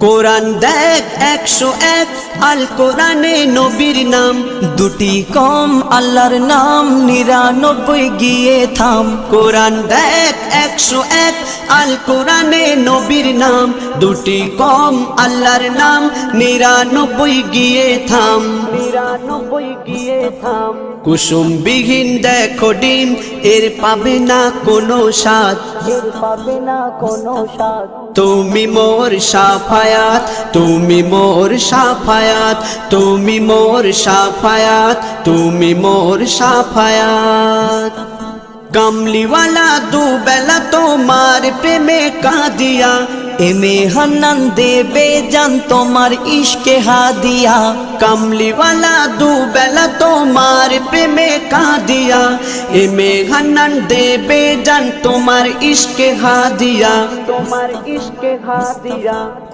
কোরআন দেখ 101 আল কোরআনে নবীর নাম, দুটি কম আল্লাহর নাম 99 গিয়ে থাম। কোরআন দেখ 101 আল কোরআনে নবীর নাম, দুটি কম আল্লাহর নাম 99 গিয়ে থাম। 99 গিয়ে থাম। কুসুম বিহীন দেখো ডিম, এর পাবে না কোনো স্বাদ, এর পাবে না কোনো স্বাদ। তুমি মোর শাফায়াত, তুমি মোর শাফায়াত, তুমি মোর শাফায়াত, তুমি মোর শাফায়াত। কামলিওয়ালা দুবেলা তোমার প্রেমে কাঁদিয়া, এমে হান্নান দেবে জান তোমার ইশকে হাদিয়া। কামলিওয়ালা দুবেলা তোমার প্রেমে কাঁদিয়া, এমে হান্নান দেবে জান তোমার ইশকে হাদিয়া, তোমার ইশকে হাদিয়া।